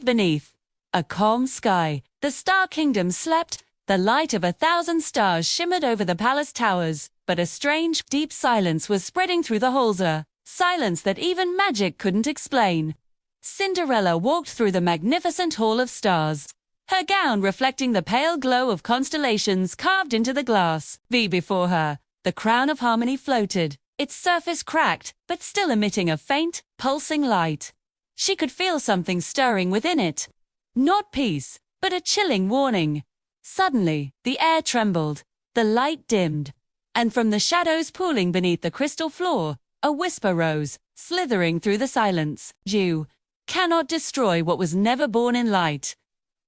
Beneath a calm sky, the Star Kingdom slept. The light of 1,000 stars shimmered over the palace towers, but a strange, deep silence was spreading through the halls, a silence that even magic couldn't explain. Cinderella walked through the magnificent Hall of Stars, her gown reflecting the pale glow of constellations carved into the glass. Before her, the crown of harmony floated, its surface cracked, but still emitting a faint, pulsing light. She could feel something stirring within it. Not peace, but a chilling warning. Suddenly, the air trembled, the light dimmed, and from the shadows pooling beneath the crystal floor, a whisper rose, slithering through the silence. You cannot destroy what was never born in light.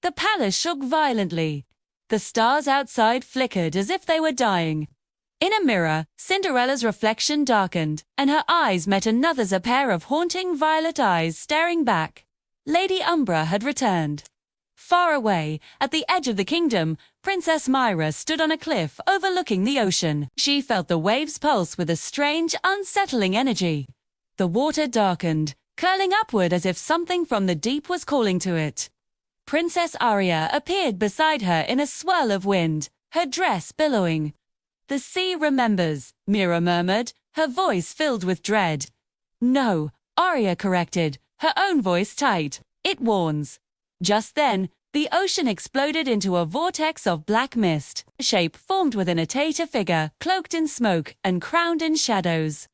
The palace shook violently. The stars outside flickered as if they were dying. In a mirror, Cinderella's reflection darkened, and her eyes met another's, a pair of haunting violet eyes staring back. Lady Umbra had returned. Far away, at the edge of the kingdom, Princess Myra stood on a cliff overlooking the ocean. She felt the waves pulse with a strange, unsettling energy. The water darkened, curling upward as if something from the deep was calling to it. Princess Aria appeared beside her in a swirl of wind, her dress billowing. "The sea remembers," Myra murmured, her voice filled with dread. "No," Aria corrected, her own voice tight. "It warns." Just then, the ocean exploded into a vortex of black mist. A shape formed within a tater figure, cloaked in smoke and crowned in shadows.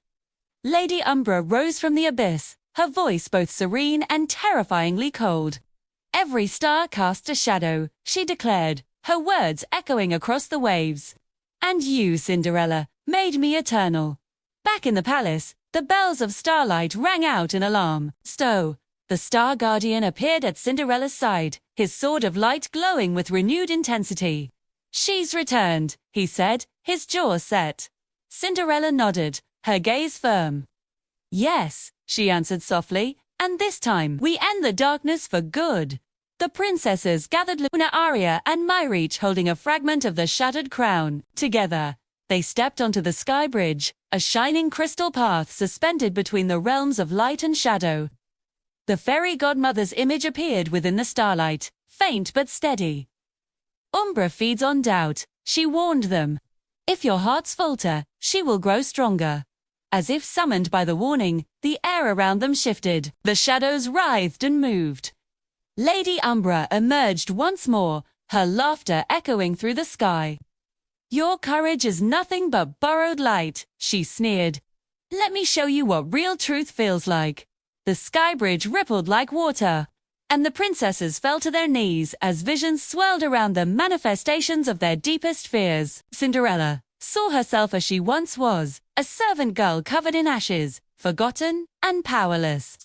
Lady Umbra rose from the abyss, her voice both serene and terrifyingly cold. "Every star casts a shadow," she declared, her words echoing across the waves. "And you, Cinderella, made me eternal." Back in the palace, the bells of starlight rang out in alarm. Stow, the star guardian, appeared at Cinderella's side, his sword of light glowing with renewed intensity. "She's returned," he said, his jaw set. Cinderella nodded, her gaze firm. "Yes," she answered softly, "and this time we end the darkness for good." The princesses gathered, Luna, Aria, and Myra, each holding a fragment of the shattered crown. Together, they stepped onto the sky bridge, a shining crystal path suspended between the realms of light and shadow. The fairy godmother's image appeared within the starlight, faint but steady. "Umbra feeds on doubt," she warned them. "If your hearts falter, she will grow stronger." As if summoned by the warning, the air around them shifted, the shadows writhed and moved. Lady Umbra emerged once more, her laughter echoing through the sky. "Your courage is nothing but borrowed light," she sneered. "Let me show you what real truth feels like." The sky bridge rippled like water, and the princesses fell to their knees as visions swirled around them, manifestations of their deepest fears. Cinderella saw herself as she once was, a servant girl covered in ashes, forgotten and powerless.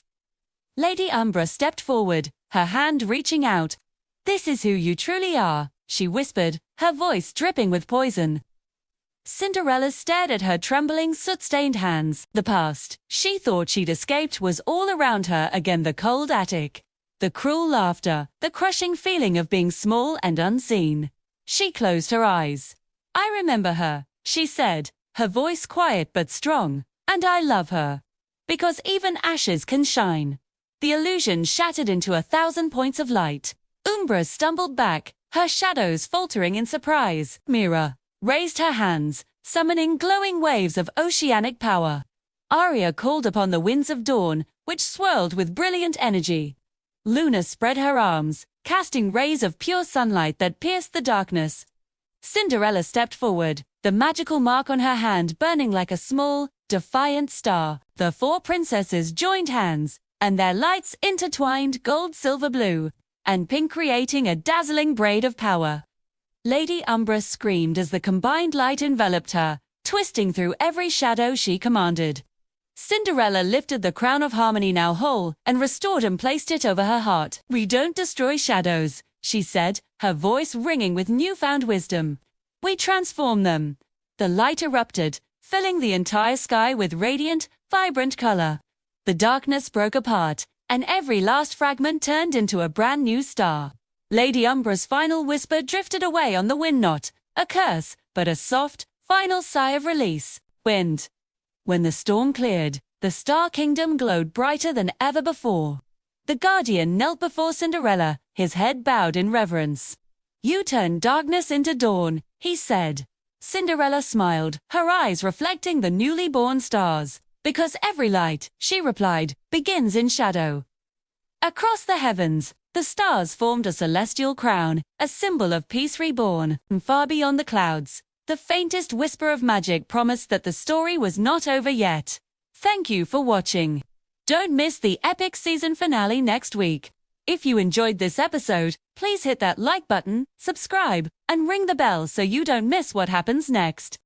Lady Umbra stepped forward, her hand reaching out. "This is who you truly are," she whispered, her voice dripping with poison. Cinderella stared at her trembling, soot-stained hands. The past she thought she'd escaped was all around her again, the cold attic, the cruel laughter, the crushing feeling of being small and unseen. She closed her eyes. "I remember her," she said, her voice quiet but strong, "and I love her. Because even ashes can shine." The illusion shattered into 1,000 points of light. Umbra stumbled back, her shadows faltering in surprise. Myra raised her hands, summoning glowing waves of oceanic power. Aria called upon the winds of dawn, which swirled with brilliant energy. Luna spread her arms, casting rays of pure sunlight that pierced the darkness. Cinderella stepped forward, the magical mark on her hand burning like a small, defiant star. The four princesses joined hands, and their lights intertwined, gold, silver, blue, and pink, creating a dazzling braid of power. Lady Umbra screamed as the combined light enveloped her, twisting through every shadow she commanded. Cinderella lifted the crown of harmony, now whole, and restored and placed it over her heart. "We don't destroy shadows," she said, her voice ringing with newfound wisdom. "We transform them." The light erupted, filling the entire sky with radiant, vibrant color. The darkness broke apart, and every last fragment turned into a brand new star. Lady Umbra's final whisper drifted away on the wind, not a curse, but a soft, final sigh of release. Wind. When the storm cleared, the Star Kingdom glowed brighter than ever before. The guardian knelt before Cinderella, his head bowed in reverence. "You turn darkness into dawn," he said. Cinderella smiled, her eyes reflecting the newly born stars. "Because every light," she replied, "begins in shadow." Across the heavens, the stars formed a celestial crown, a symbol of peace reborn, and far beyond the clouds, the faintest whisper of magic promised that the story was not over yet. Thank you for watching. Don't miss the epic season finale next week. If you enjoyed this episode, please hit that like button, subscribe, and ring the bell so you don't miss what happens next.